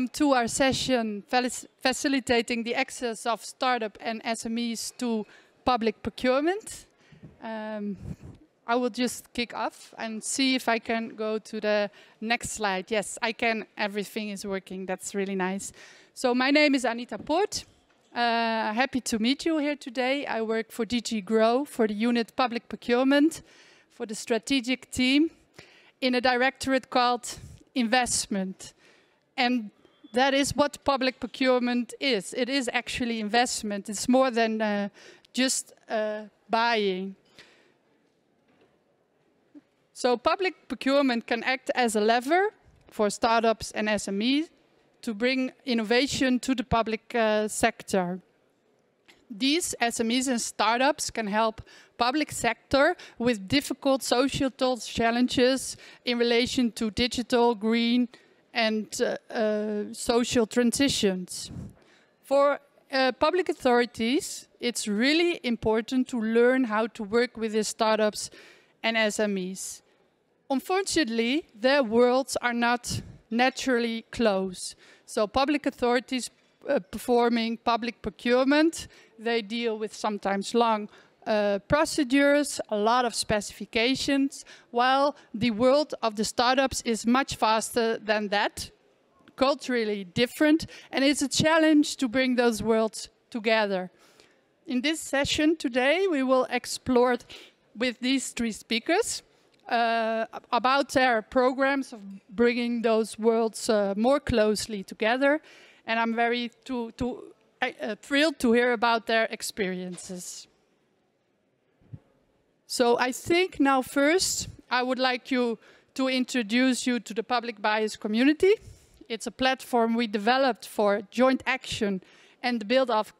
welcome to our session facilitating the access of startup and SMEs to public procurement. I will just kick off and see if I can go to the next slide. Yes, I can. Everything is working. That's really nice. So my name is Anita Poort. Happy to meet you here today. I work for DG Grow, for the unit Public Procurement, for the strategic team, in a directorate called Investment. And that is what public procurement is. It is actually investment. It's more than just buying. So public procurement can act as a lever for startups and SMEs to bring innovation to the public sector. These SMEs and startups can help public sector with difficult societal challenges in relation to digital, green, and social transitions. For public authorities, it's really important to learn how to work with the startups and SMEs. Unfortunately, their worlds are not naturally close. So public authorities performing public procurement, they deal with sometimes long procedures, a lot of specifications, while the world of the startups is much faster than that, culturally different, and it's a challenge to bring those worlds together. In this session today, we will explore with these three speakers about their programs of bringing those worlds more closely together, and I'm very thrilled to hear about their experiences. So I think now first I would like to introduce you to the public bias community. It's a platform we developed for joint action and the build of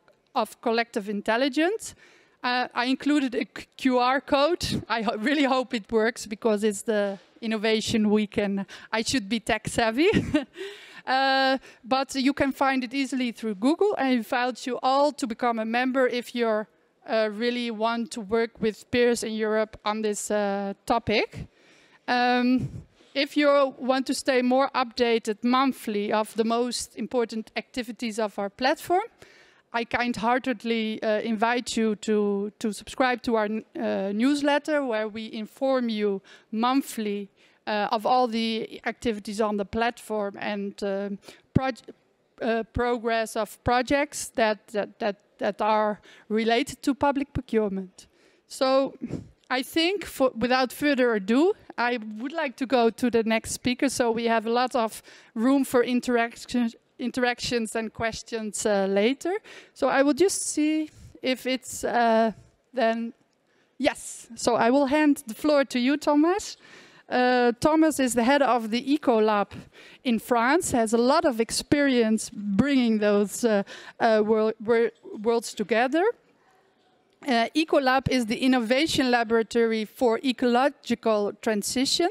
collective intelligence. I included a QR code. I really hope it works because it's the innovation week and I should be tech savvy. But you can find it easily through Google. I invite you all to become a member if you really want to work with peers in Europe on this topic. If you want to stay more updated monthly of the most important activities of our platform, I kind-heartedly invite you to subscribe to our newsletter, where we inform you monthly of all the activities on the platform and progress of projects that are related to public procurement. So I think, without further ado, I would like to go to the next speaker, so we have a lot of room for interactions and questions later. So I will just see if it's then, yes. So I will hand the floor to you, Thomas. Thomas is the head of the Ecolab in France, has a lot of experience bringing those worlds together. Ecolab is the innovation laboratory for ecological transition,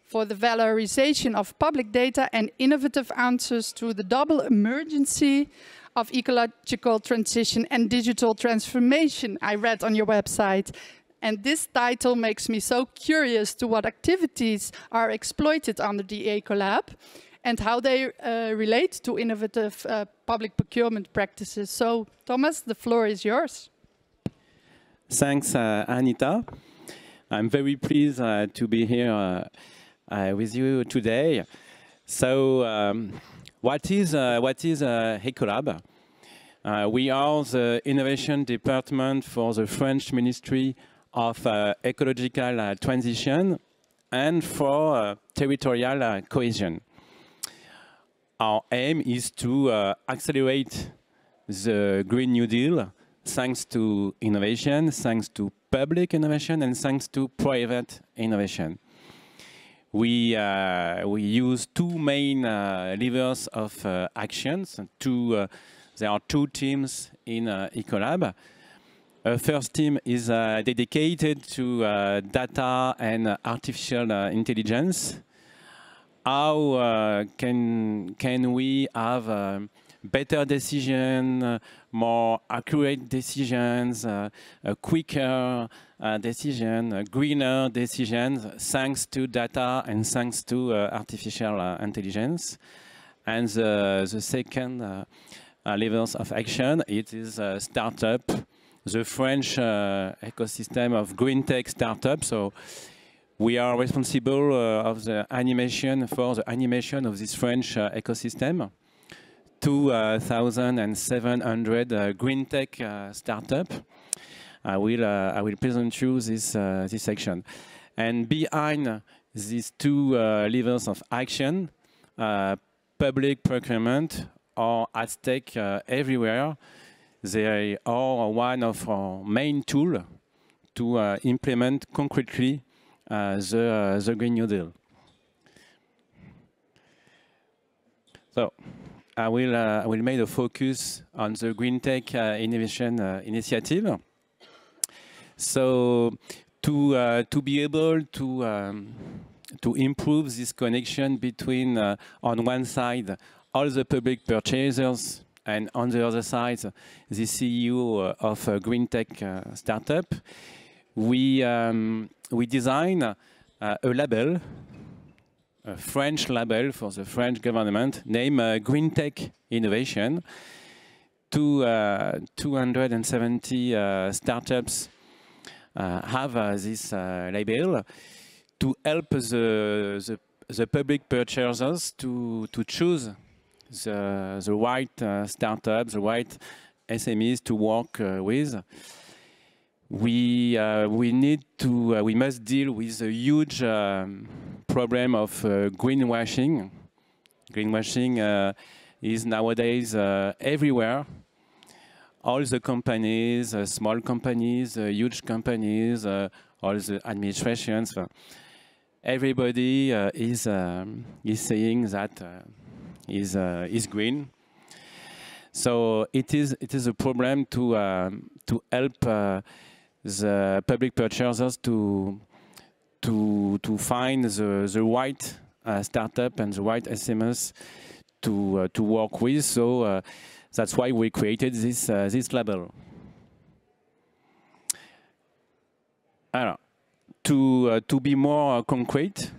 for the valorization of public data and innovative answers to the double emergency of ecological transition and digital transformation, I read on your website. And this title makes me so curious to what activities are exploited under the Ecolab and how they relate to innovative public procurement practices. So, Thomas, the floor is yours. Thanks, Anita. I'm very pleased to be here with you today. So, what is Ecolab? We are the innovation department for the French Ministry of Ecological Transition and for territorial cohesion. Our aim is to accelerate the Green New Deal thanks to innovation, thanks to public innovation, and thanks to private innovation. We use two main levers of actions. There are two teams in Ecolab. First team is dedicated to data and artificial intelligence. How can we have better decisions, more accurate decisions, quicker decisions, greener decisions, thanks to data and thanks to artificial intelligence? And the second levels of action, it is startup, the French ecosystem of green tech startups. So we are responsible of the animation for the animation of this French ecosystem. 2,700 green tech startup. I will present you this section. And behind these two levels of action, public procurement are at stake everywhere. They are one of our main tools to implement concretely the Green New Deal. So I will make a focus on the Green Tech Innovation Initiative. So to be able to improve this connection between, on one side, all the public purchasers, and on the other side, the CEO of a green tech startup, we design a label, a French label for the French government, named Green Tech Innovation. 270 startups have this label to help the public purchasers to choose the right startups, the right SMEs to work with. We must deal with a huge problem of greenwashing. Greenwashing is nowadays everywhere. All the companies, small companies, huge companies, all the administrations, everybody is saying that is green. So it is a problem to help the public purchasers to find the right startup and the right SMEs to work with. So that's why we created this label. To be more concrete,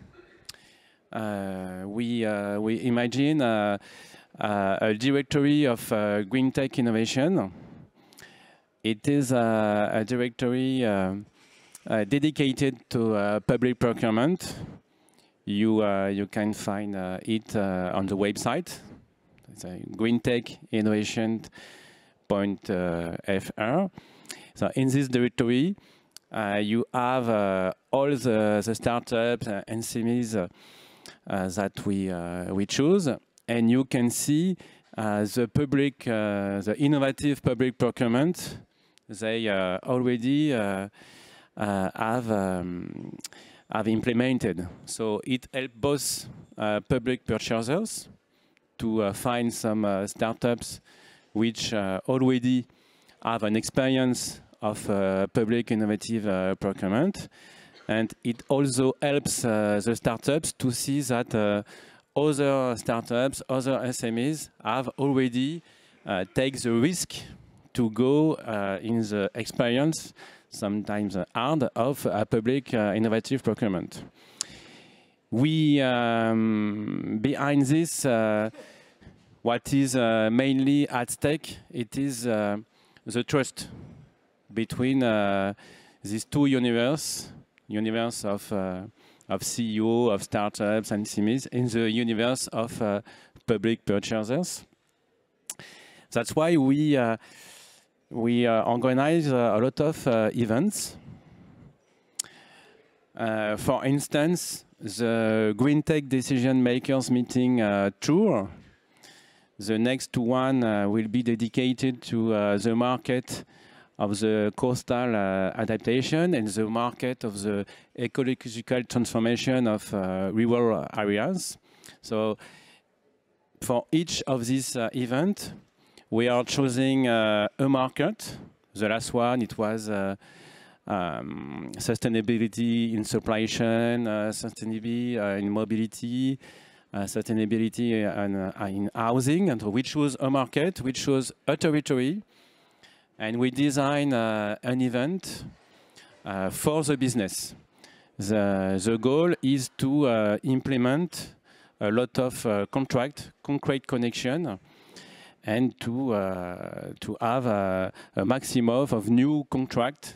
we imagine a directory of green tech innovation. It is a directory dedicated to public procurement. You can find it on the website. It's a greentechinnovation.fr. So in this directory, you have all the startups and SMEs that we choose, and you can see the innovative public procurement they already have implemented. So it helps both public purchasers to find some startups which already have an experience of public innovative procurement. And it also helps the startups to see that other startups, other SMEs have already taken the risk to go in the experience, sometimes hard, of public innovative procurement. Behind this, what is mainly at stake, it is the trust between these two universe of CEO, of startups and SMEs, in the universe of public purchasers. That's why we organize a lot of events. For instance, the Green Tech Decision Makers Meeting tour. The next one will be dedicated to the market of the coastal adaptation and the market of the ecological transformation of rural areas. So for each of these events, we are choosing a market. The last one, it was sustainability in supply chain, sustainability in mobility, sustainability in housing. And we choose a market, we choose a territory, and we design an event for the business. The goal is to implement a lot of concrete connection, and to have a maximum of new contract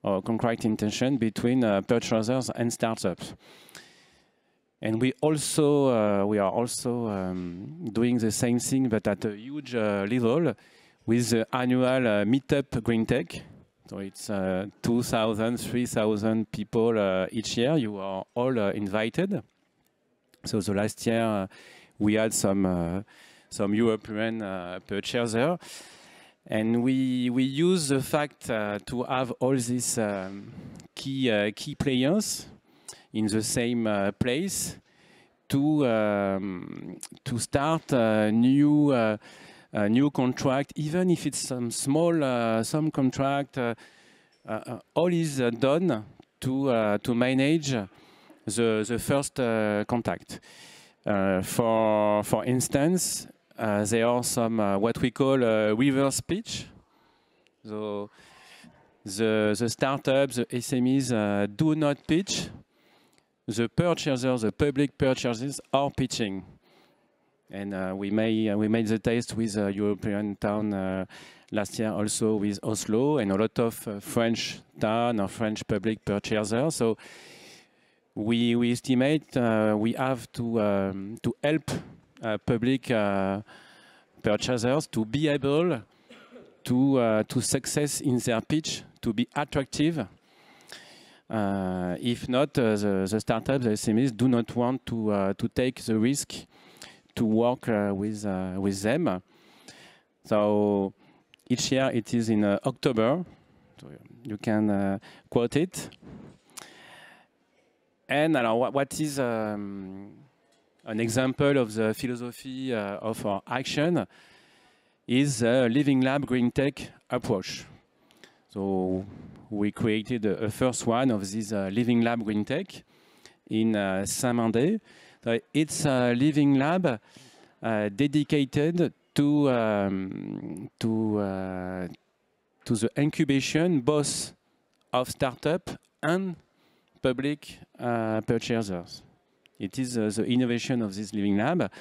or contract intention between purchasers and startups. And we are also doing the same thing, but at a huge level, with the annual meetup Green Tech. So it's 2,000, 3,000 people each year. You are all invited. So the last year we had some European purchasers, and we use the fact to have all these key players in the same place to start a new contract, even if it's some small contract. All is done to manage the first contact. For instance, there are some what we call reverse pitch. So the startups, the SMEs do not pitch. The purchasers, the public purchasers, are pitching. And we made the test with a European town last year, also with Oslo, and a lot of French town or French public purchasers. So we estimate we have to help public purchasers to be able to success in their pitch, to be attractive. If not, the startups, the SMEs, do not want to take the risk to work with them. So each year it is in October. So you can quote it. And what is an example of the philosophy of our action is the Living Lab Green Tech approach. So we created a first one of this Living Lab Green Tech in Saint-Mandé. So it's a living lab dedicated to the incubation both of startup and public purchasers. It is the innovation of this living lab.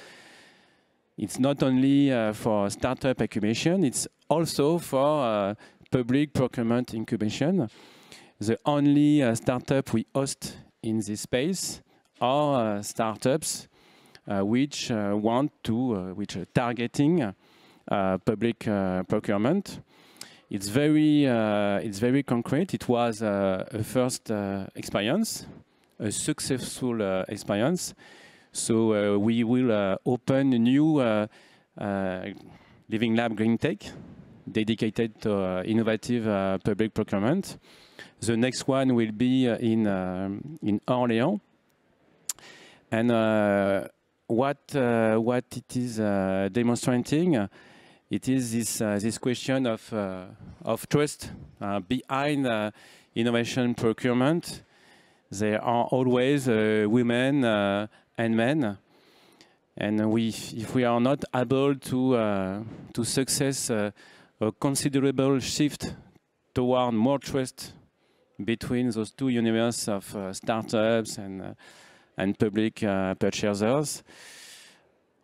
It's not only for startup incubation, it's also for public procurement incubation. The only startup we host in this space are startups which which are targeting public procurement. It's very concrete. It was a first experience, a successful experience. So we will open a new Living Lab Green Tech dedicated to innovative public procurement. The next one will be in Orléans. And what it is demonstrating, it is this question of trust behind innovation procurement. There are always women and men, and if we are not able to success a considerable shift toward more trust between those two universes of startups and public purchasers,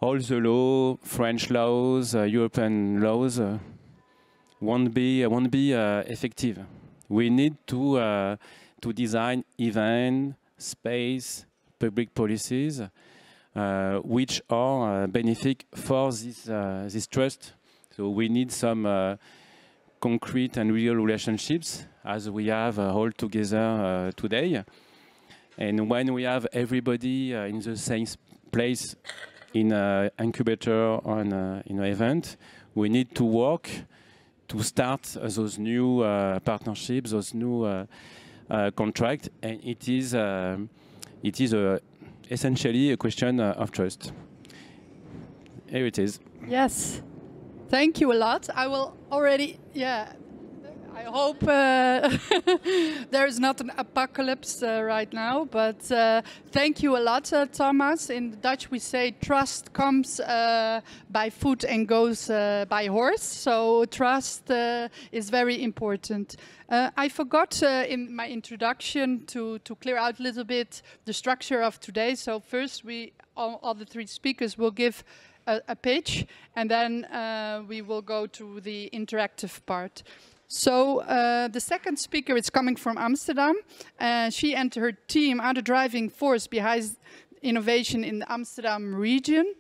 all the law, French laws, European laws won't be effective. We need to design event, space, public policies which are benefit for this trust. So we need some concrete and real relationships, as we have all together today. And when we have everybody in the same place in an incubator or in an event, we need to work to start those new partnerships, those new contracts, and it is essentially a question of trust. Here it is. Yes, thank you a lot. I will already, I hope there is not an apocalypse right now, but thank you a lot, Thomas. In Dutch we say trust comes by foot and goes by horse, so trust is very important. I forgot in my introduction to clear out a little bit the structure of today, so first all the three speakers will give a pitch, and then we will go to the interactive part. So the second speaker is coming from Amsterdam. She and her team are the driving force behind innovation in the Amsterdam region.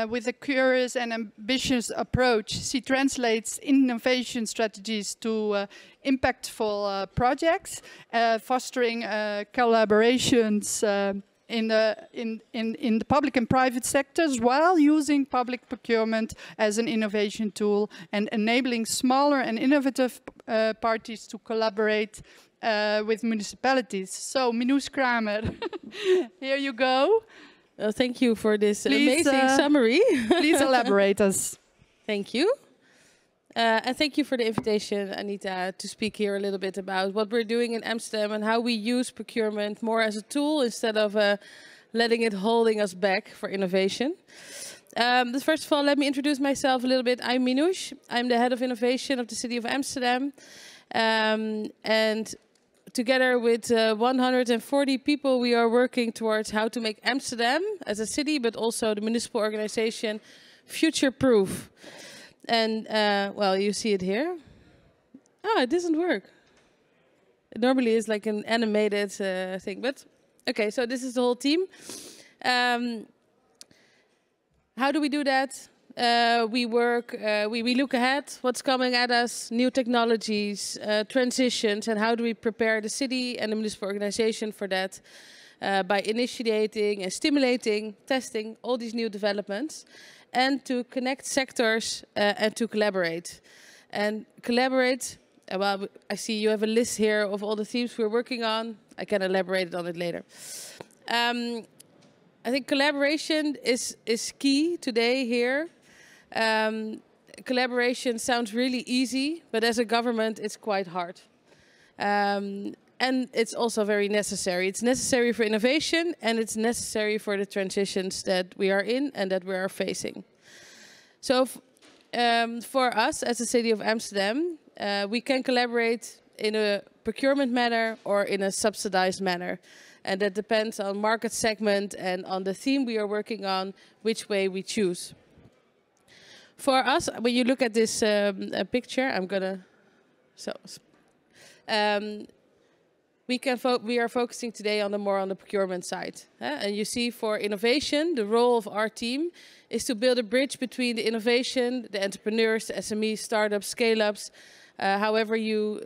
With a curious and ambitious approach, she translates innovation strategies to impactful projects, fostering collaborations in the public and private sectors, while using public procurement as an innovation tool and enabling smaller and innovative parties to collaborate with municipalities. So, Minouche Kramer, here you go. Thank you for this amazing summary. Please elaborate us. Thank you. And thank you for the invitation, Anita, to speak here a little bit about what we're doing in Amsterdam and how we use procurement more as a tool instead of letting it holding us back for innovation. First of all, let me introduce myself a little bit. I'm Minouche. I'm the head of innovation of the city of Amsterdam. And together with 140 people, we are working towards how to make Amsterdam as a city, but also the municipal organization, future-proof. And, well, you see it here. Oh, it doesn't work. It normally is like an animated thing, but okay, so this is the whole team. How do we do that? We work, we look ahead, what's coming at us, new technologies, transitions, and how do we prepare the city and the municipal organization for that by initiating and stimulating, testing all these new developments, and to connect sectors and to collaborate. And collaborate, well, I see you have a list here of all the themes we're working on. I can elaborate on it later. I think collaboration is key today here. Collaboration sounds really easy, but as a government, it's quite hard. And it's also very necessary. It's necessary for innovation, and it's necessary for the transitions that we are in and that we are facing. So for us, as the city of Amsterdam, we can collaborate in a procurement manner or in a subsidized manner. And that depends on market segment and on the theme we are working on, which way we choose. For us, when you look at this picture, I'm gonna, we are focusing today on more on the procurement side. And you see for innovation, the role of our team is to build a bridge between the innovation, the entrepreneurs, the SMEs, startups, scale-ups, however you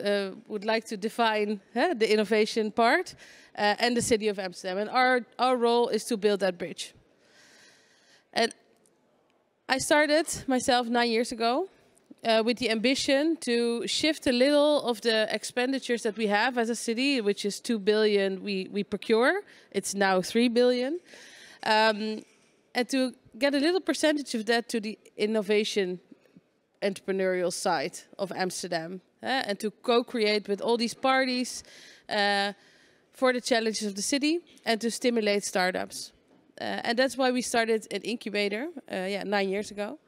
would like to define the innovation part, and the city of Amsterdam. And our role is to build that bridge. And I started myself 9 years ago with the ambition to shift a little of the expenditures that we have as a city, which is 2 billion we procure. It's now 3 billion. And to get a little percentage of that to the innovation entrepreneurial side of Amsterdam. And to co-create with all these parties for the challenges of the city and to stimulate startups. And that's why we started an incubator 9 years ago.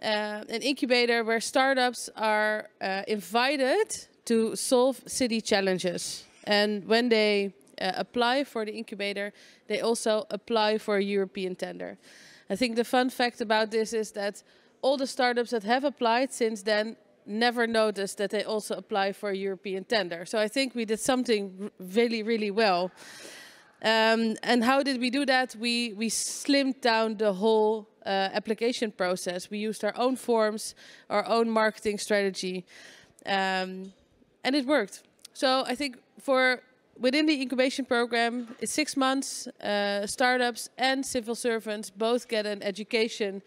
An incubator where startups are invited to solve city challenges. And when they apply for the incubator, they also apply for a European tender. I think the fun fact about this is that all the startups that have applied since then never noticed that they also apply for a European tender. So I think we did something really, really well. And how did we do that? We slimmed down the whole application process. We used our own forms, our own marketing strategy, and it worked. So I think within the incubation program, it's 6 months. Startups and civil servants both get an education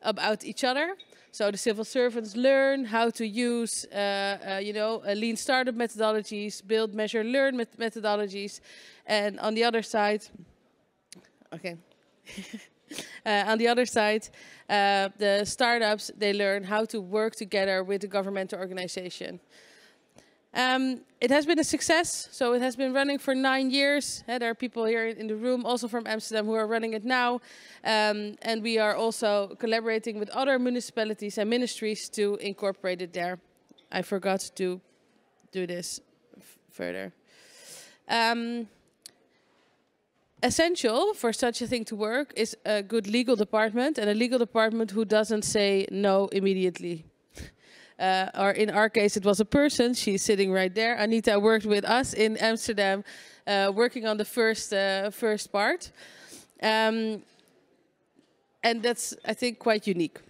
about each other. So the civil servants learn how to use, lean startup methodologies, build, measure, learn methodologies, and on the other side, the startups, they learn how to work together with the governmental organization. It has been a success, so it has been running for 9 years. There are people here in the room, also from Amsterdam, who are running it now. And we are also collaborating with other municipalities and ministries to incorporate it there. I forgot to do this further. Essential for such a thing to work is a good legal department, and a legal department who doesn't say no immediately. Or in our case, it was a person. She's sitting right there. Anita worked with us in Amsterdam, working on the first part. And that's, I think, quite unique.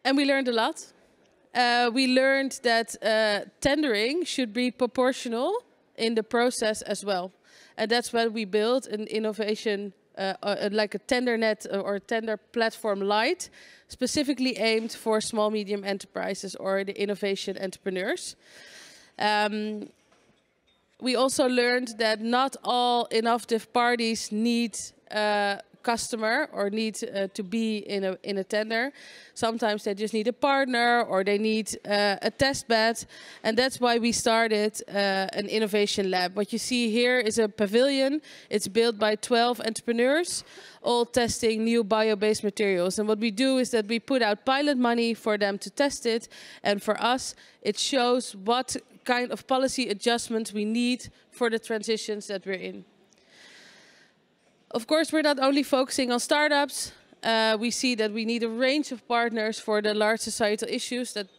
And we learned a lot. We learned that tendering should be proportional in the process as well. And that's when we built an innovation, like a TenderNet or tender platform light, specifically aimed for small, medium enterprises or the innovation entrepreneurs. We also learned that not all innovative parties need customer or need to be in a tender. Sometimes they just need a partner or they need a test bed, and that's why we started an innovation lab. What you see here is a pavilion. It's built by 12 entrepreneurs, all testing new bio-based materials. And what we do is that we put out pilot money for them to test it, and for us it shows what kind of policy adjustments we need for the transitions that we're in. Of course, we're not only focusing on startups. We see that we need a range of partners for the large societal issues that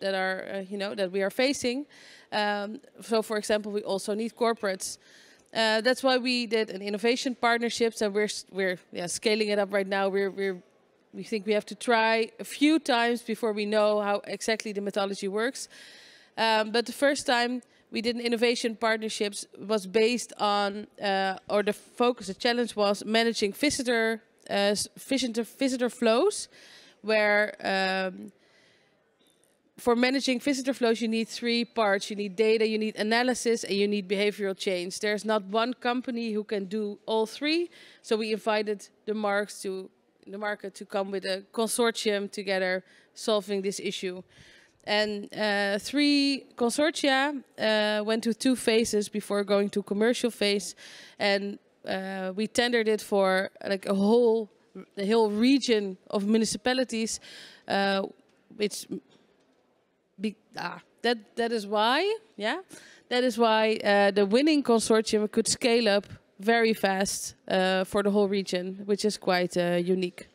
we are facing. So, for example, we also need corporates. That's why we did an innovation partnerships, and we're scaling it up right now. We think we have to try a few times before we know how exactly the methodology works. But the first time we did an innovation partnerships was based on, or the focus, the challenge was managing visitor flows, where for managing visitor flows you need 3 parts. You need data, you need analysis, and you need behavioral change. There's not one company who can do all 3, so we invited the market to come with a consortium together solving this issue. And 3 consortia went to 2 phases before going to commercial phase, and we tendered it for like the whole region of municipalities, that is why the winning consortium could scale up very fast for the whole region, which is quite unique.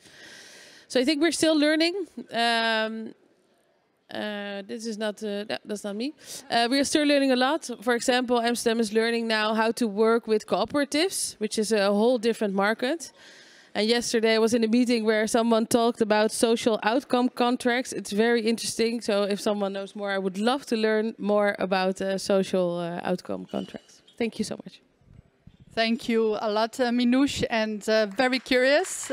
So I think we're still learning. This is not, that's not me. We are still learning a lot. For example, Amsterdam is learning now how to work with cooperatives, which is a whole different market. And yesterday I was in a meeting where someone talked about social outcome contracts. It's very interesting. So if someone knows more, I would love to learn more about social outcome contracts. Thank you so much. Thank you a lot, Minouche, and very curious.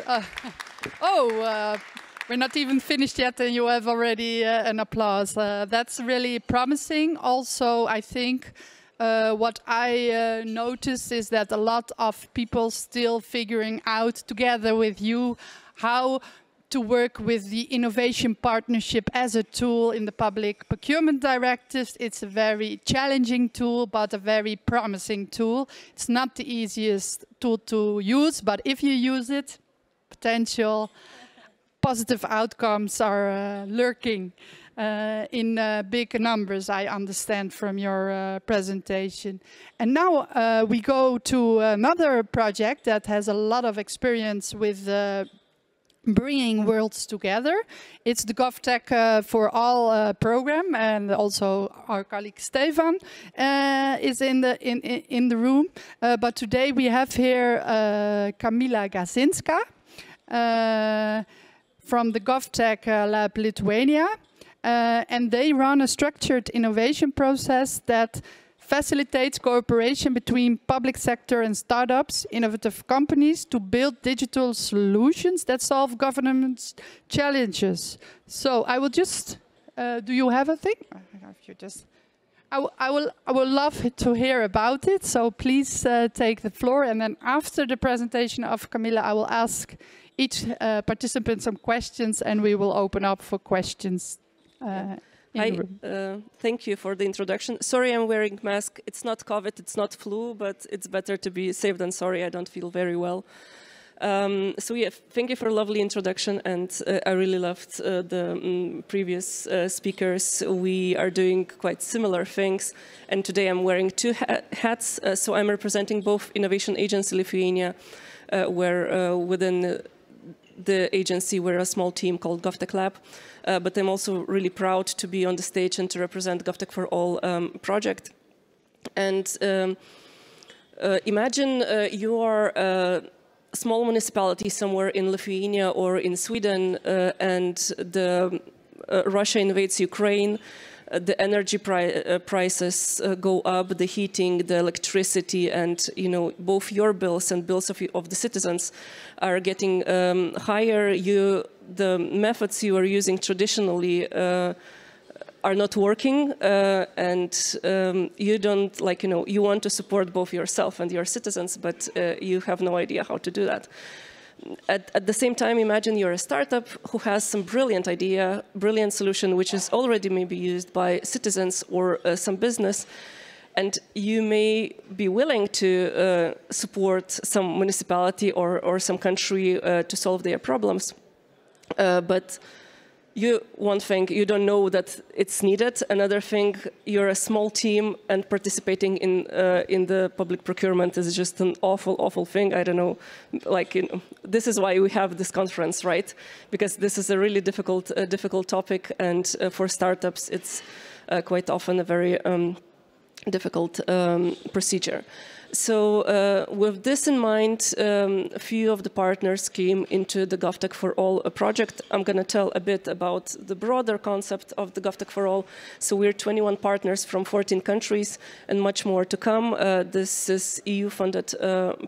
We're not even finished yet and you have already an applause. That's really promising. Also, I think what I noticed is that a lot of people still figuring out together with you how to work with the innovation partnership as a tool in the public procurement directives. It's a very challenging tool, but a very promising tool. It's not the easiest tool to use, but if you use it, potential positive outcomes are lurking in big numbers, I understand from your presentation. And now we go to another project that has a lot of experience with bringing worlds together. It's the GovTech for All program, and also our colleague Stefan is in the room. But today we have here Kamila Gasinska from the GovTech Lab Lithuania, and they run a structured innovation process that facilitates cooperation between public sector and startups, innovative companies, to build digital solutions that solve governance challenges. So I will just, do you have a thing? If you just, I will love to hear about it, so please take the floor, and then after the presentation of Camilla, I will ask each participant some questions, and we will open up for questions. Thank you for the introduction. Sorry, I'm wearing mask. It's not COVID, it's not flu, but it's better to be safe than sorry. I don't feel very well. So yeah, thank you for a lovely introduction, and I really loved the previous speakers. We are doing quite similar things, and today I'm wearing two hats. So I'm representing both Innovation Agency Lithuania, where within the agency we're a small team called GovTech Lab, but I'm also really proud to be on the stage and to represent GovTech for All project. And imagine you are small municipality somewhere in Lithuania or in Sweden, and Russia invades Ukraine. The energy prices go up, the heating, the electricity, and both your bills and bills of the citizens are getting higher. The methods you are using traditionally are not working, and you don't you want to support both yourself and your citizens, but you have no idea how to do that. At the same time, imagine you're a startup who has some brilliant idea, brilliant solution, which is already maybe used by citizens or some business, and you may be willing to support some municipality or some country to solve their problems, but one thing, you don't know that it's needed. Another thing, you're a small team, and participating in the public procurement is just an awful, awful thing. I don't know, this is why we have this conference, right? Because this is a really difficult topic, and for startups, it's quite often a very difficult procedure. So with this in mind, a few of the partners came into the GovTech for All project. I'm going to tell a bit about the broader concept of the GovTech for All. So we're 21 partners from 14 countries and much more to come. This is EU-funded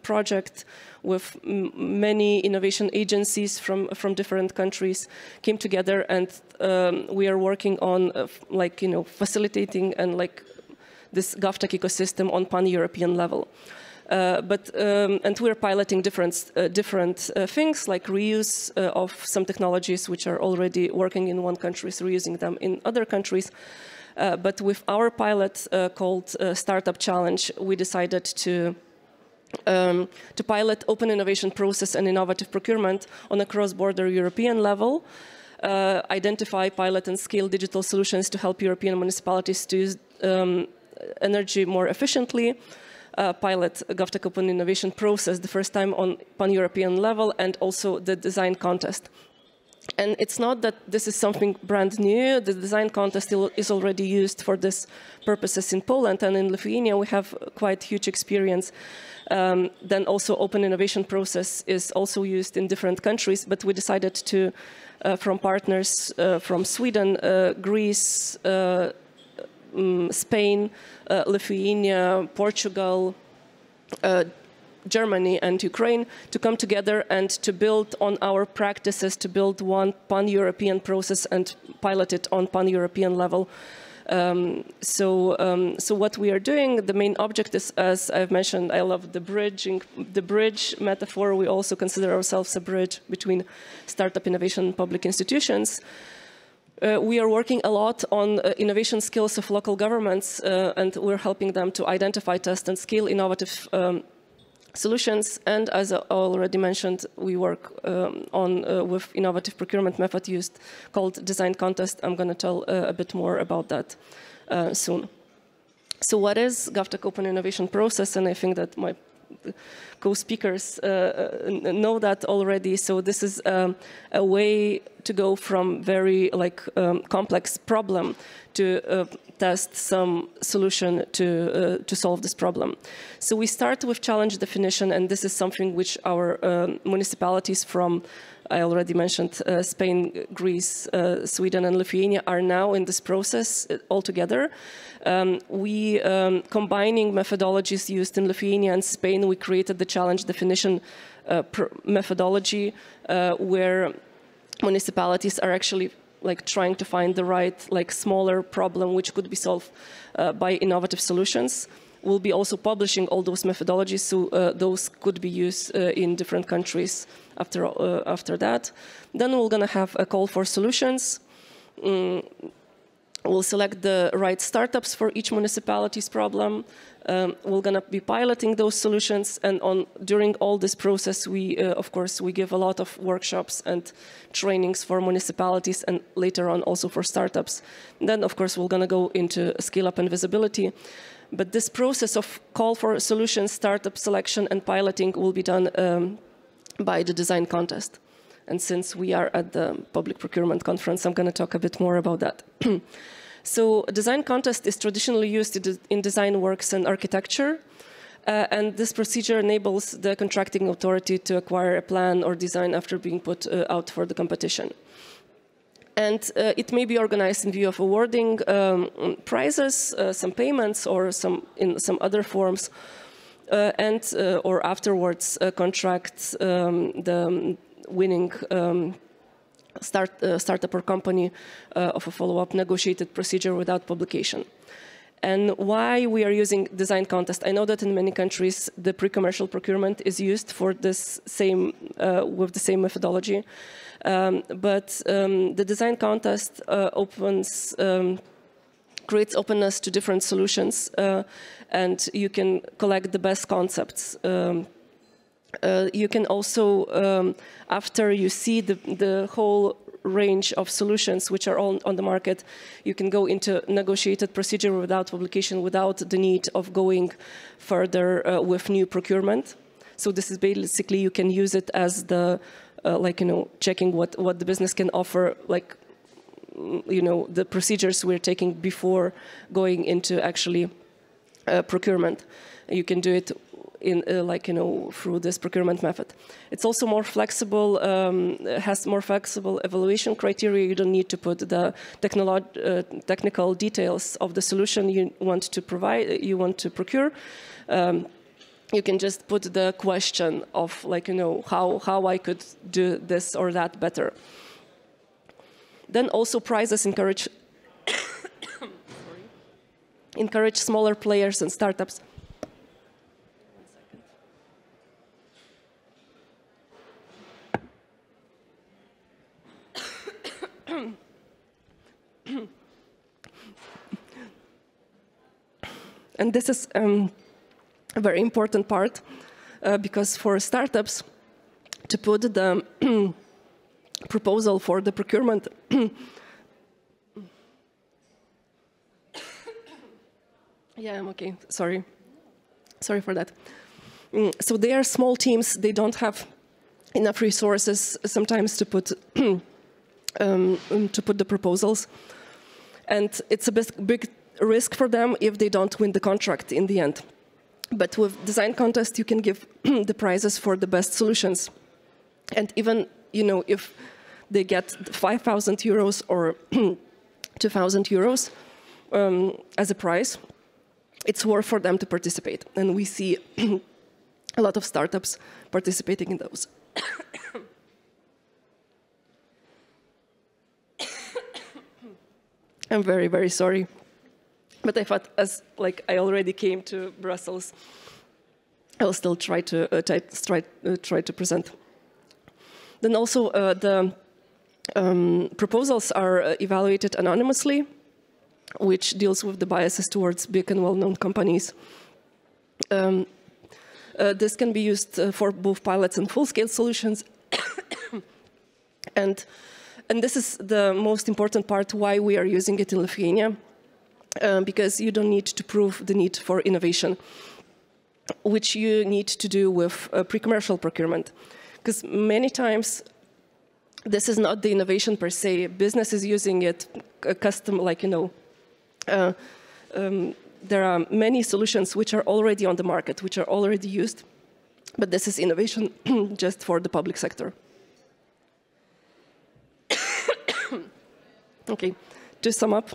project with many innovation agencies from different countries came together, and we are working on facilitating and this GovTech ecosystem on pan-European level. And we're piloting different things like reuse of some technologies which are already working in one country, so reusing them in other countries. But with our pilot called Startup Challenge, we decided to pilot open innovation process and innovative procurement on a cross-border European level, identify, pilot, and scale digital solutions to help European municipalities to use energy more efficiently, pilot GovTech Open Innovation process the first time on pan-European level, and also the design contest. And it's not that this is something brand new. The design contest is already used for this purposes in Poland, and in Lithuania we have quite huge experience. Then also open innovation process is also used in different countries, but we decided to, from partners from Sweden, Greece, Spain, Lithuania, Portugal, Germany, and Ukraine to come together and to build on our practices, to build one pan-European process and pilot it on pan-European level. So what we are doing, the main object is, as I've mentioned, I love the bridge metaphor. We also consider ourselves a bridge between startup innovation and public institutions. We are working a lot on innovation skills of local governments, and we're helping them to identify, test, and scale innovative solutions. And as I already mentioned, we work with innovative procurement method used called design contest. I'm going to tell a bit more about that soon. So what is GovTech Open Innovation Process? And I think that my co-speakers know that already. So this is a way to go from very complex problem to test some solution to solve this problem. So we start with challenge definition, and this is something which our municipalities from, I already mentioned, Spain, Greece, Sweden, and Lithuania are now in this process altogether. We, combining methodologies used in Lithuania and Spain, we created the challenge definition methodology where municipalities are actually trying to find the right smaller problem which could be solved by innovative solutions. We'll be also publishing all those methodologies, so those could be used in different countries after that. Then we're going to have a call for solutions. We'll select the right startups for each municipality's problem. We're going to be piloting those solutions, and during all this process, of course, we give a lot of workshops and trainings for municipalities, and later on also for startups. And then, of course, we're going to go into scale-up and visibility. But this process of call for solutions, startup selection, and piloting will be done by the design contest. And since we are at the public procurement conference, I'm going to talk a bit more about that. So a design contest is traditionally used in design works and architecture. And this procedure enables the contracting authority to acquire a plan or design after being put out for the competition. And it may be organized in view of awarding prizes, some payments, or in some other forms, or afterwards contract the winning startup or company of a follow-up negotiated procedure without publication. And why we are using design contest? I know that in many countries the pre-commercial procurement is used for this same with the same methodology, but the design contest creates openness to different solutions, and you can collect the best concepts. You can also, after you see the whole range of solutions which are all on the market, you can go into negotiated procedure without publication, without the need of going further with new procurement. So this is basically, you can use it as the, checking what the business can offer, the procedures we're taking before going into actually procurement. You can do it through this procurement method. It's also more flexible, has more flexible evaluation criteria. You don't need to put the technical details of the solution you want to procure. You can just put the question of how I could do this or that better. Then also prizes encourage smaller players and startups. And this is a very important part because for startups to put the proposal for the procurement yeah, I'm okay, sorry for that. So they are small teams, they don't have enough resources sometimes to put the proposals, and it's a big risk for them if they don't win the contract in the end. But with design contest, you can give the prizes for the best solutions, and even if they get 5,000 euros or 2,000 euros as a prize, it's worth for them to participate, and we see a lot of startups participating in those. I'm very, very sorry. But I thought, as I already came to Brussels, I'll still try to present. Then also the proposals are evaluated anonymously, which deals with the biases towards big and well-known companies. This can be used for both pilots and full-scale solutions. And this is the most important part why we are using it in Lithuania. Because you don't need to prove the need for innovation, which you need to do with pre-commercial procurement. Because many times, this is not the innovation per se. Business is using it custom, there are many solutions which are already on the market, which are already used. But this is innovation just for the public sector. Okay, to sum up,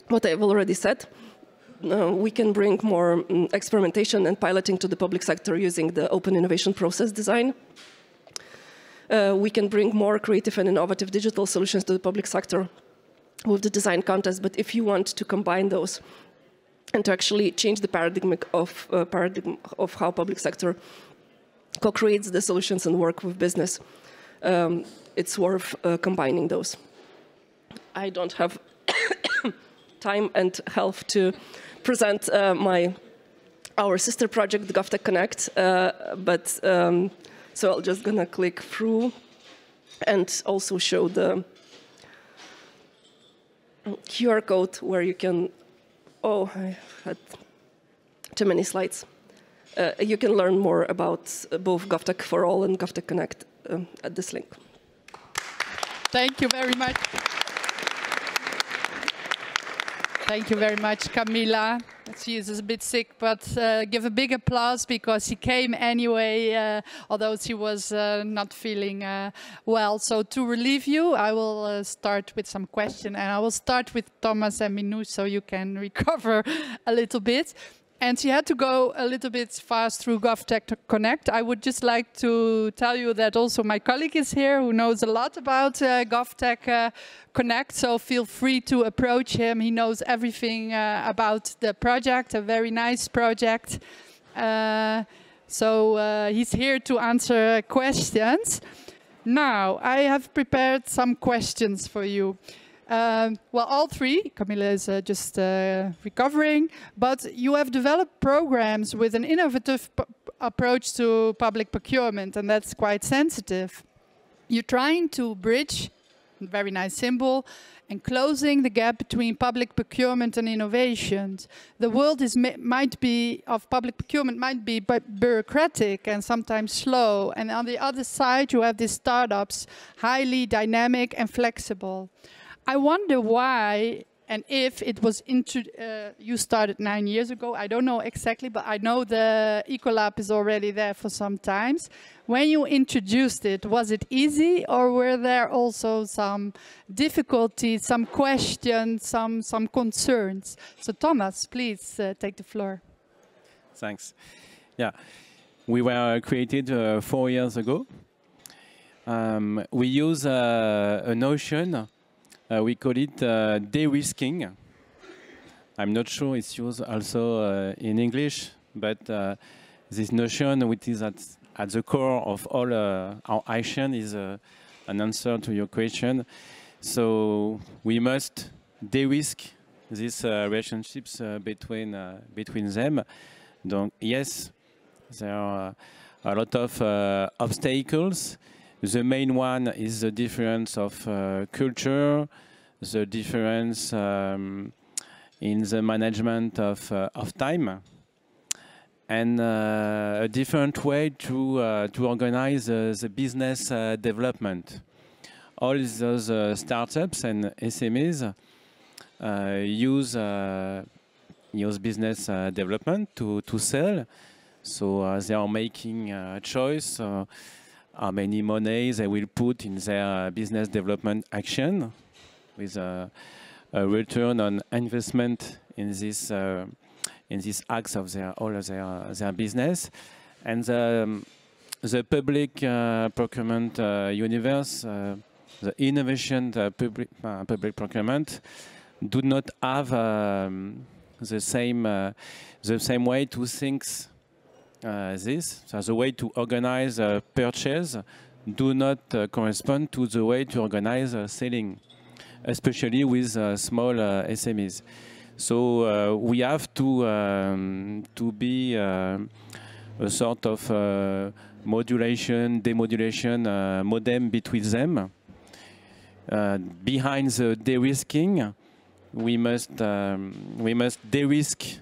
what I've already said, we can bring more experimentation and piloting to the public sector using the open innovation process design. We can bring more creative and innovative digital solutions to the public sector with the design contest, but if you want to combine those and to actually change the paradigm of how public sector co-creates the solutions and work with business, it's worth combining those. I don't have time and health to present our sister project, GovTech Connect, so I'm just gonna click through and also show the QR code where you can, oh, I had too many slides. You can learn more about both GovTech for All and GovTech Connect at this link. Thank you very much. Thank you very much, Camilla. She is a bit sick, but give a big applause because she came anyway, although she was not feeling well. So to relieve you, I will start with some questions, and I will start with Thomas and Minouche so you can recover a little bit. And she had to go a little bit fast through GovTech Connect. I would just like to tell you that also my colleague is here who knows a lot about GovTech Connect. So feel free to approach him. He knows everything about the project, a very nice project. He's here to answer questions. Now, I have prepared some questions for you. Well, all three, Camilla is just recovering, but you have developed programs with an innovative approach to public procurement, and that's quite sensitive. You're trying to bridge, very nice symbol, and closing the gap between public procurement and innovations. The world of public procurement might be bureaucratic and sometimes slow, and on the other side you have these startups, highly dynamic and flexible. I wonder why and if it was you started 9 years ago. I don't know exactly, but I know the Ecolab is already there for some times. When you introduced it, was it easy, or were there also some difficulties, some questions, some concerns? So Thomas, please take the floor. Thanks. Yeah, we were created 4 years ago. We use a notion. We call it de-risking. I'm not sure it's used also in English, but this notion, which is at the core of all our action, is an answer to your question. So we must de-risk these relationships between them. Donc, yes, there are a lot of obstacles. The main one is the difference of culture, the difference in the management of time, and a different way to organize the business development. All those startups and SMEs use business development to sell. So they are making a choice. How many money they will put in their business development action with a return on investment in this acts of their business. And the public procurement universe, the innovation public procurement, do not have the same way to think. So the way to organize purchase do not correspond to the way to organize selling, especially with small SMEs. So we have to be a sort of modulation, demodulation modem between them. Behind the de-risking, we must de-risk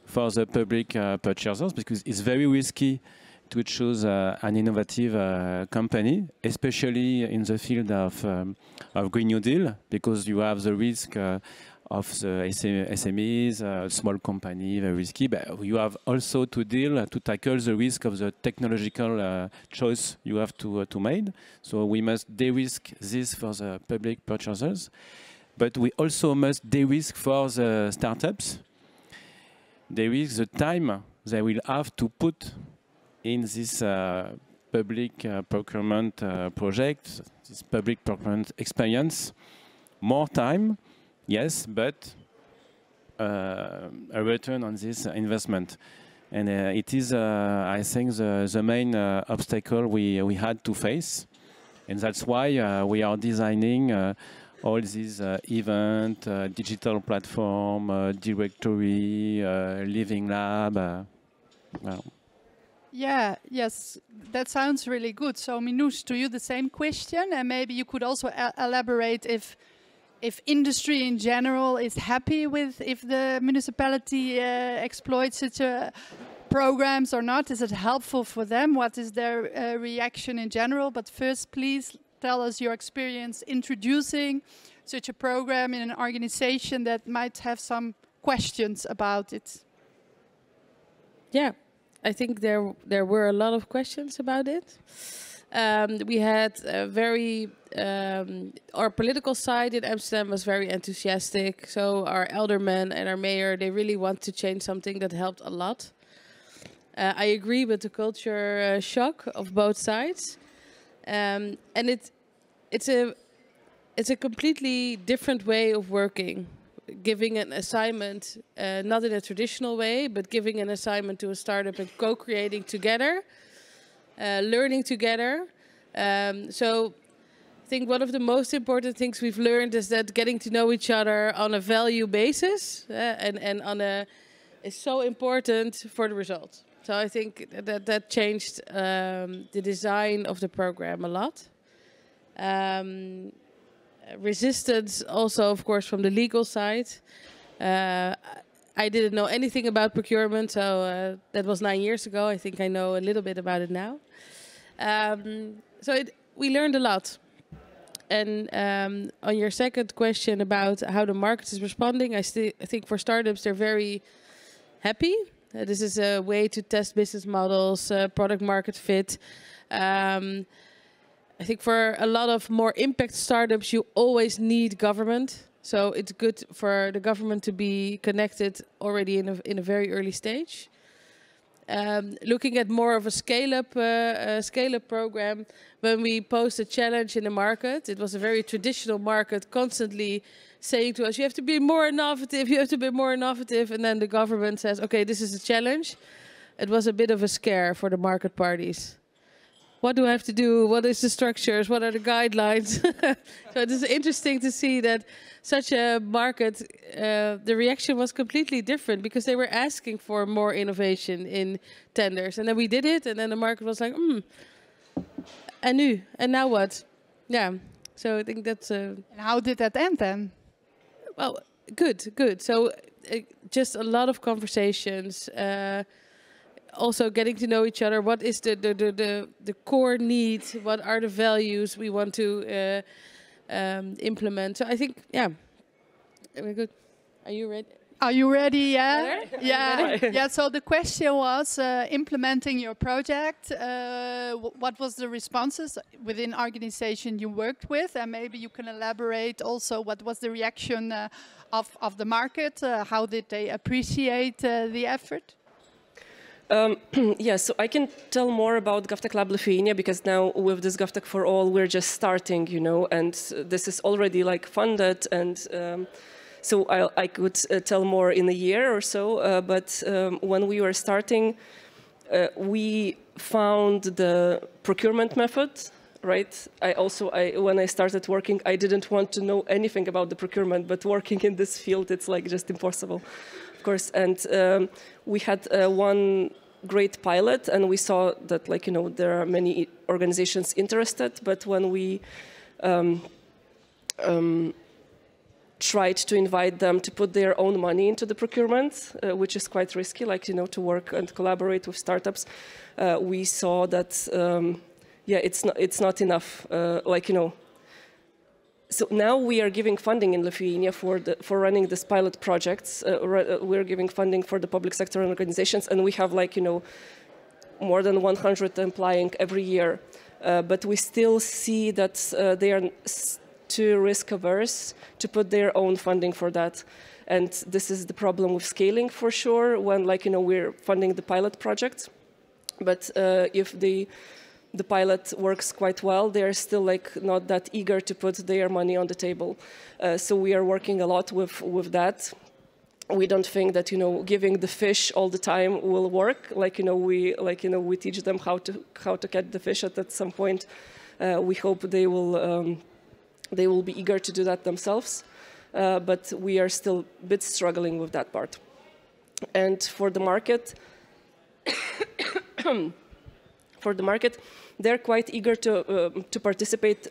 for the public purchasers, because it's very risky to choose an innovative company, especially in the field of Green New Deal, because you have the risk of the SMEs, small company, very risky, but you have also to tackle the risk of the technological choice you have to make. So we must de-risk this for the public purchasers, but we also must de-risk for the startups. There is the time they will have to put in this public procurement project, this public procurement experience. More time, yes, but a return on this investment. And it is, I think, the main obstacle we had to face. And that's why we are designing all these event, digital platform, directory, living lab. Well. Yeah, yes, that sounds really good. So Minouche, to you the same question, and maybe you could also elaborate if industry in general is happy with if the municipality exploits such programs or not. Is it helpful for them? What is their reaction in general? But first, please tell us your experience introducing such a program in an organization that might have some questions about it. Yeah, I think there were a lot of questions about it. We had our political side in Amsterdam was very enthusiastic. So our alderman and our mayor, they really want to change something. That helped a lot. I agree with the culture shock of both sides. And it's a completely different way of working. Giving an assignment, not in a traditional way, but giving an assignment to a startup and co-creating together. Learning together. So I think one of the most important things we've learned is that getting to know each other on a value basis and on is so important for the result. So I think that changed the design of the program a lot. Resistance also, of course, from the legal side. I didn't know anything about procurement, so that was 9 years ago. I think I know a little bit about it now. We learned a lot. And on your second question about how the market is responding, I think for startups, they're very happy. This is a way to test business models, product market fit. I think for a lot of more impact startups, you always need government. So it's good for the government to be connected already in a very early stage. Looking at more of a scale-up program, when we posed a challenge in the market, it was a very traditional market constantly saying to us, you have to be more innovative, you have to be more innovative. And then the government says, okay, this is a challenge. It was a bit of a scare for the market parties. What do I have to do? What is the structures? What are the guidelines? So it is interesting to see that such a market, the reaction was completely different because they were asking for more innovation in tenders. And then we did it, and then the market was like, and nu? And now what? Yeah, so I think that's... And how did that end then? Well, good. So just a lot of conversations, also getting to know each other. What is the core need? What are the values we want to implement? So I think, yeah, we're good. Are you ready? Are you ready? Yeah, yeah. So the question was implementing your project. What was the responses within organization you worked with, and maybe you can elaborate also what was the reaction of the market? How did they appreciate the effort? Yeah, so I can tell more about GovTech Lab Lithuania because now with this GovTech for All, we're just starting, you know, and this is already like funded, and so I could tell more in a year or so. But when we were starting, we found the procurement method, right? When I started working, I didn't want to know anything about the procurement, but working in this field, it's like just impossible. Of course, and we had one great pilot, and we saw that, like, you know, there are many organizations interested, but when we tried to invite them to put their own money into the procurement, which is quite risky, like, you know, to work and collaborate with startups, we saw that, yeah, it's not enough, like, you know. So now we are giving funding in Lithuania for running this pilot projects. We're giving funding for the public sector and organizations, and we have, like, you know, more than 100 applying every year. But we still see that they are too risk averse to put their own funding for that. And this is the problem with scaling for sure, when, like, you know, we're funding the pilot projects. But if the pilot works quite well, they're still, like, not that eager to put their money on the table. So we are working a lot with that. We don't think that, you know, giving the fish all the time will work. Like, you know, we teach them how to catch the fish at some point. We hope they will they will be eager to do that themselves. But we are still a bit struggling with that part. And for the market, they're quite eager to participate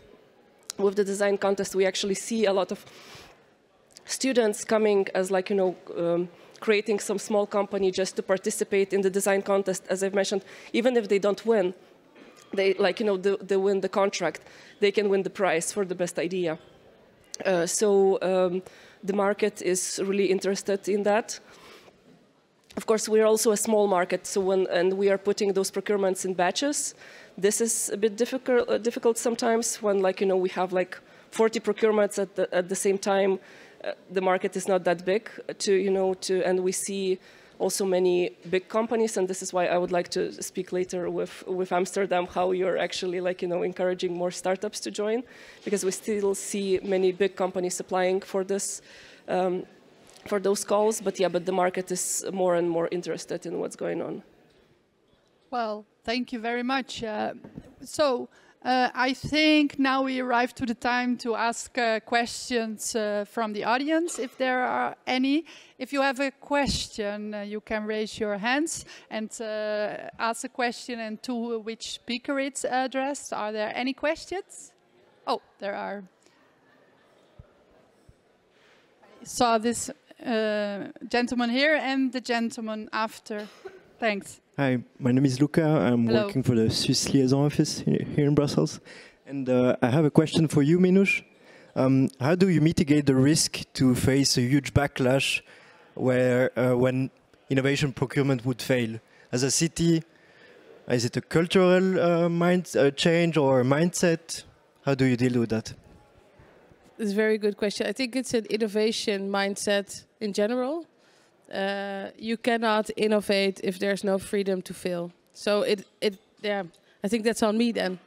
with the design contest. We actually see a lot of students coming as like, creating some small company just to participate in the design contest. As I've mentioned, even if they don't win, they they win the contract, they can win the prize for the best idea. So the market is really interested in that. Of course, we're also a small market, so and we are putting those procurements in batches. This is a bit difficult sometimes when, we have 40 procurements at the same time. The market is not that big and we see also many big companies, and this is why I would like to speak later with Amsterdam, how you're actually encouraging more startups to join, because we still see many big companies applying for this, for those calls, but the market is more and more interested in what's going on. Well, thank you very much. I think now we arrive to the time to ask questions from the audience, if there are any. If you have a question, you can raise your hands and ask a question and to which speaker it's addressed. Are there any questions? Oh, there are. I saw this gentleman here and the gentleman after. Thanks. Hi, my name is Luca. I'm Hello. working for the Swiss liaison office here in Brussels. And I have a question for you, Minouche. How do you mitigate the risk to face a huge backlash when innovation procurement would fail? As a city, is it a cultural change or a mindset? How do you deal with that? It's a very good question. I think it's an innovation mindset in general. You cannot innovate if there's no freedom to fail. So I think that's on me then.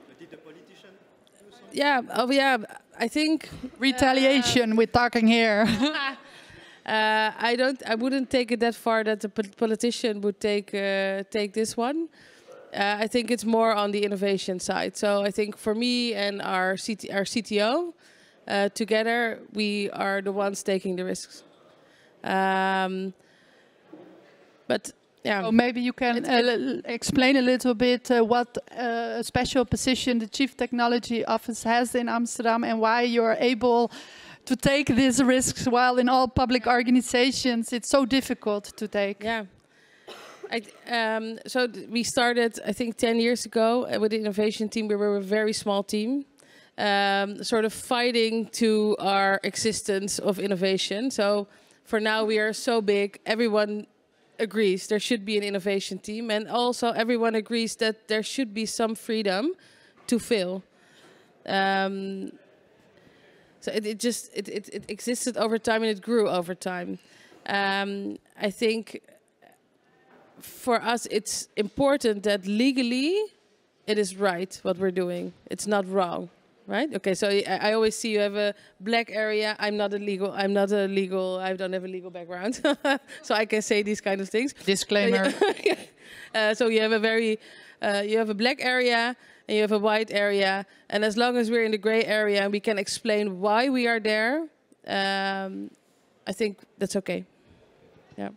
But did the politician do something? Yeah, I think Retaliation, we're talking here. I wouldn't take it that far that the politician would take this one. I think it's more on the innovation side. So I think for me and our CTO, together, we are the ones taking the risks. But yeah, So maybe you can explain a little bit what special position the Chief Technology Office has in Amsterdam and why you're able to take these risks while in all public organizations it's so difficult to take. Yeah. So we started, I think, 10 years ago with the innovation team. We were a very small team, sort of fighting to our existence of innovation. So for now, we are so big, everyone agrees there should be an innovation team. And also everyone agrees that there should be some freedom to fail. So it existed over time and it grew over time. I think for us, it's important that legally it is right what we're doing. It's not wrong. Right? Okay, so I always see you have a black area. I don't have a legal background. So I can say these kind of things. Disclaimer. So you have a black area and you have a white area. And as long as we're in the gray area and we can explain why we are there, I think that's okay. Yeah.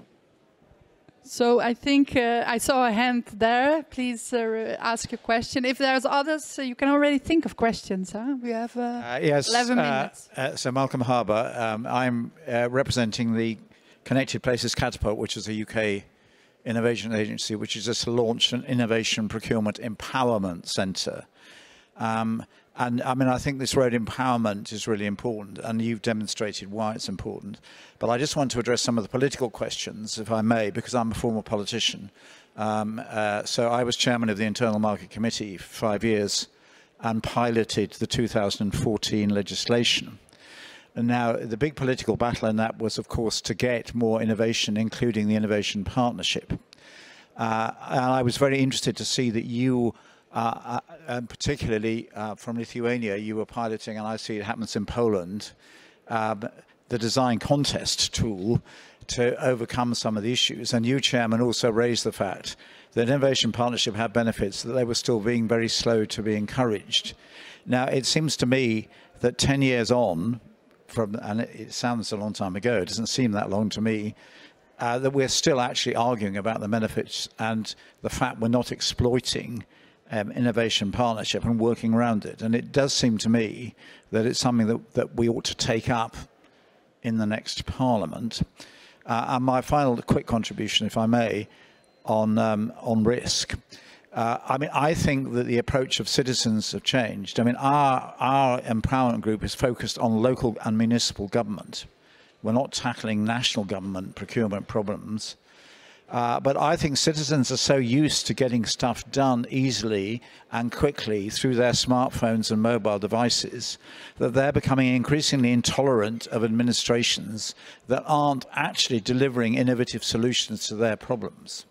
So I think I saw a hand there. Please ask your question. If there's others, you can already think of questions. Huh? We have 11 minutes. So Malcolm Harbour, I'm representing the Connected Places Catapult, which is a UK innovation agency, which has just launched an innovation procurement empowerment centre. And I mean, I think this word empowerment is really important, and you've demonstrated why it's important. But I just want to address some of the political questions, if I may, because I'm a former politician. So I was chairman of the Internal Market Committee for 5 years and piloted the 2014 legislation. And now the big political battle in that was, of course, to get more innovation, including the innovation partnership. And I was very interested to see that you, and particularly from Lithuania, you were piloting, and I see it happens in Poland, the design contest tool to overcome some of the issues. And you, Chairman, also raised the fact that Innovation Partnership had benefits, that they were still being very slow to be encouraged. Now, it seems to me that 10 years on, and it sounds a long time ago, it doesn't seem that long to me, that we're still actually arguing about the benefits and the fact we're not exploiting Innovation Partnership and working around it. And it does seem to me that it's something that we ought to take up in the next Parliament. And my final quick contribution, if I may, on risk. I mean, I think that the approach of citizens have changed. I mean, our empowerment group is focused on local and municipal government. We're not tackling national government procurement problems. But I think citizens are so used to getting stuff done easily and quickly through their smartphones and mobile devices that they're becoming increasingly intolerant of administrations that aren't actually delivering innovative solutions to their problems.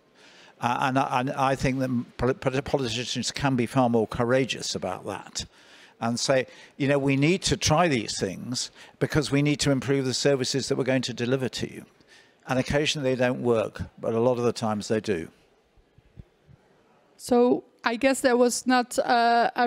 And I think that politicians can be far more courageous about that and say, you know, we need to try these things because we need to improve the services that we're going to deliver to you. And occasionally they don't work, but a lot of the times they do. So I guess there was not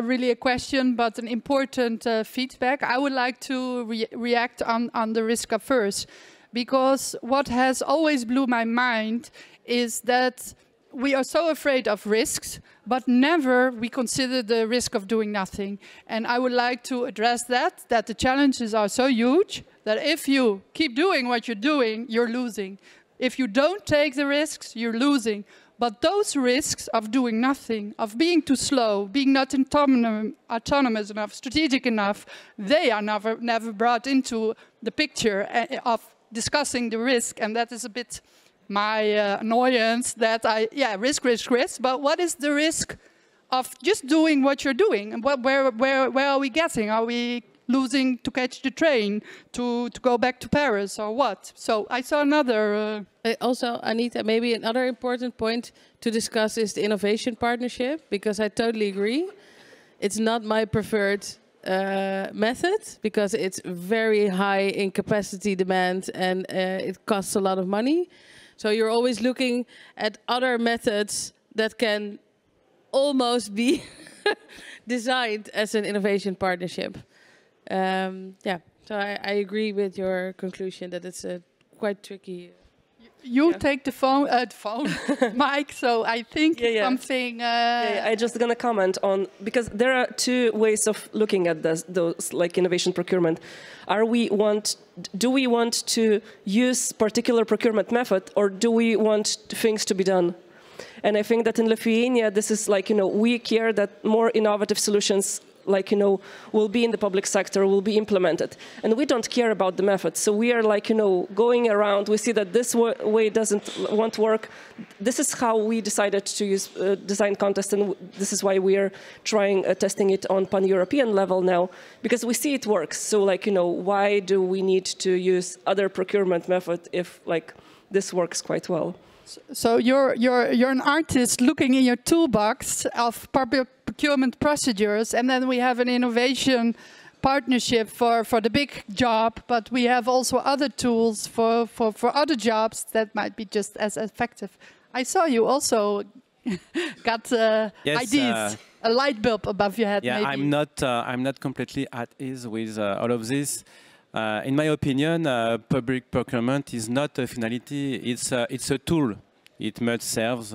really a question, but an important feedback. I would like to react on the risk of first, because what has always blew my mind is that we are so afraid of risks, but never we consider the risk of doing nothing. And I would like to address that the challenges are so huge that if you keep doing what you're doing, you're losing. If you don't take the risks, you're losing. But those risks of doing nothing, of being too slow, being not autonomous enough, strategic enough, they are never brought into the picture of discussing the risk. And that is a bit my annoyance that risk, but what is the risk of just doing what you're doing? And where are we getting? Are we losing to catch the train, to go back to Paris, or what? So I saw another... Also, Anita, maybe another important point to discuss is the innovation partnership, because I totally agree. It's not my preferred method, because it's very high in capacity demand and it costs a lot of money. So you're always looking at other methods that can almost be designed as an innovation partnership. So I agree with your conclusion that it's quite tricky. You take the phone, Mike, so I think something... I just going to comment on, because there are two ways of looking at those like innovation procurement. Do we want to use particular procurement method, or do we want things to be done? And I think that in Lithuania, this is like, we care that more innovative solutions like, will be in the public sector, will be implemented. And we don't care about the method. So we are like, going around, we see that this way won't work. This is how we decided to use design contest, and this is why we are trying testing it on pan-European level now, because we see it works. So like, why do we need to use other procurement method if like this works quite well? So you're an artist looking in your toolbox of public procurement procedures, and then we have an innovation partnership for the big job, but we have also other tools for other jobs that might be just as effective. I saw you also got ideas, a light bulb above your head. Yeah, maybe. I'm not completely at ease with all of this. In my opinion, public procurement is not a finality, it's a tool. It must serve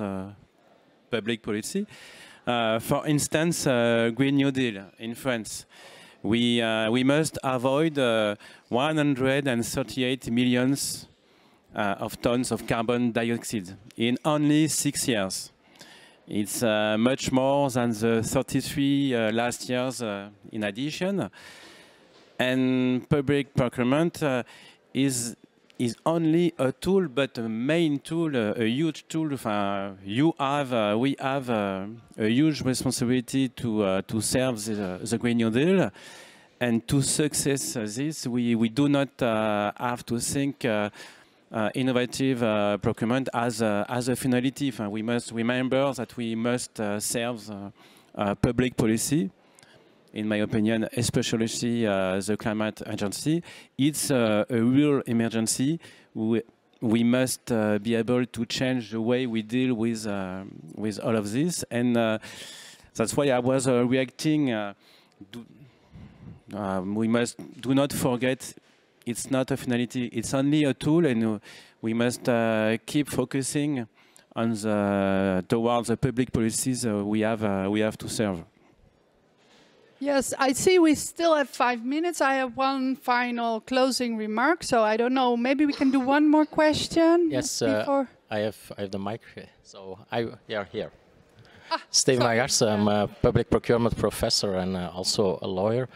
public policy. For instance, Green New Deal in France. We must avoid 138 million of tons of carbon dioxide in only 6 years. It's much more than the 33 last years in addition. And public procurement is only a tool, but a main tool, a huge tool. We have a huge responsibility to serve the Green New Deal, and to success this, we do not have to think innovative procurement as a finality. We must remember that we must serve public policy. In my opinion, especially the climate emergency. It's a real emergency. we must be able to change the way we deal with all of this, and that's why I was reacting. We must do not forget it's not a finality; it's only a tool, and we must keep focusing on towards the public policies we have to serve. Yes, I see we still have 5 minutes. I have one final closing remark, so I don't know, maybe we can do one more question? Yes, before? I have the mic, so we are here. Steven Magars, I'm a public procurement professor and also a lawyer.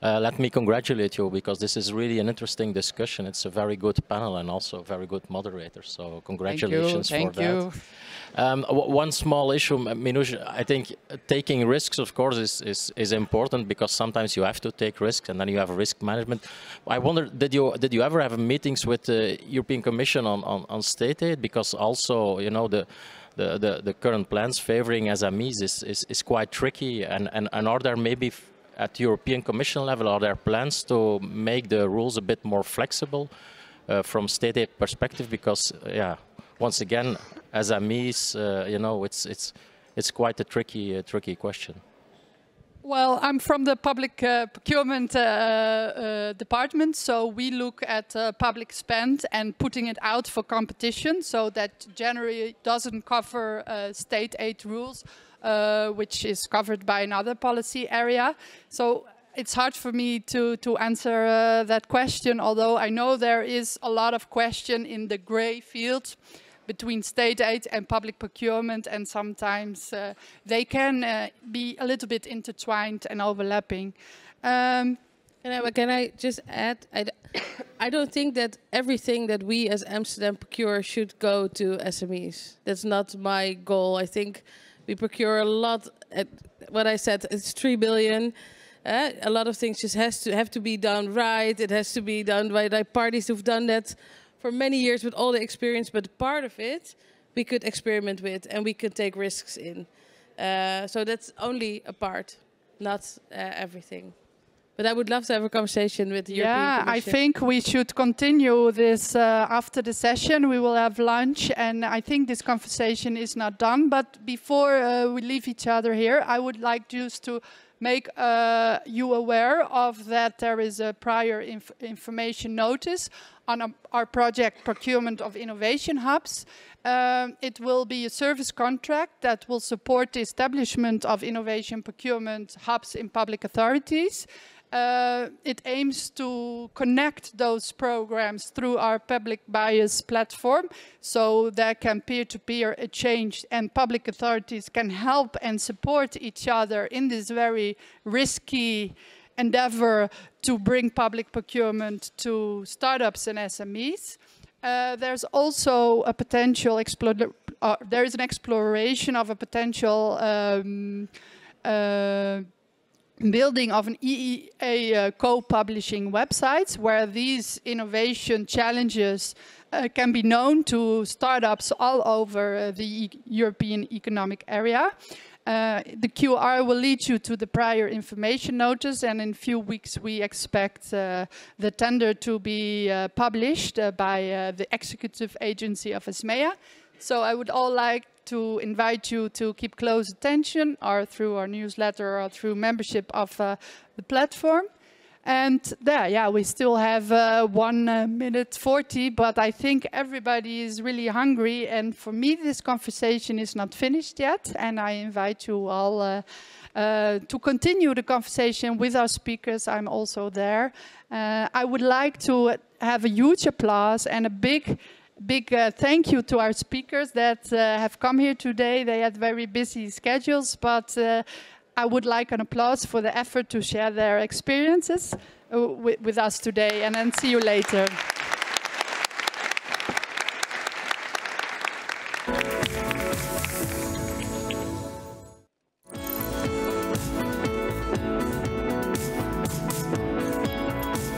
Let me congratulate you, because this is really an interesting discussion. It's a very good panel and also a very good moderator, so congratulations for that. Thank you. One small issue, Minouche, I think taking risks, of course, is important, because sometimes you have to take risks and then you have risk management. I wonder, did you ever have meetings with the European Commission on state aid? Because also, you know, the current plans favoring SMEs is quite tricky, and are there maybe at European Commission level, are there plans to make the rules a bit more flexible from state aid perspective? Because, yeah, once again, SMEs, you know, it's quite a tricky question. Well, I'm from the public procurement department, so we look at public spend and putting it out for competition, so that generally doesn't cover state aid rules, which is covered by another policy area. So it's hard for me to answer that question, although I know there is a lot of question in the gray field between state aid and public procurement, and sometimes they can be a little bit intertwined and overlapping. Can I just add? I don't think that everything that we as Amsterdam procure should go to SMEs. That's not my goal. I think we procure a lot. At what I said, it's 3 billion. A lot of things just have to be done right. It has to be done by parties who've done that for many years with all the experience. But part of it we could experiment with and we could take risks in. So that's only a part, not everything. But I would love to have a conversation with the European Commission. I think we should continue this after the session. We will have lunch, and I think this conversation is not done. But before we leave each other here, I would like just to make you aware of that there is a prior information notice on our project Procurement of Innovation Hubs. It will be a service contract that will support the establishment of innovation procurement hubs in public authorities. It aims to connect those programs through our public bias platform, so there can peer-to-peer exchange and public authorities can help and support each other in this very risky endeavor to bring public procurement to startups and SMEs. There's also a potential there is an exploration of a potential building of an EEA co-publishing websites where these innovation challenges can be known to startups all over the European Economic Area. The QR will lead you to the prior information notice, and in a few weeks we expect the tender to be published by the executive agency of SMEA. So I would all like to invite you to keep close attention, or through our newsletter or through membership of the platform. And there, yeah, we still have 1 minute 40, but I think everybody is really hungry. And for me, this conversation is not finished yet. And I invite you all to continue the conversation with our speakers. I'm also there. I would like to have a huge applause and a big thank you to our speakers that have come here today. They had very busy schedules, but I would like an applause for the effort to share their experiences with us today, and then see you later.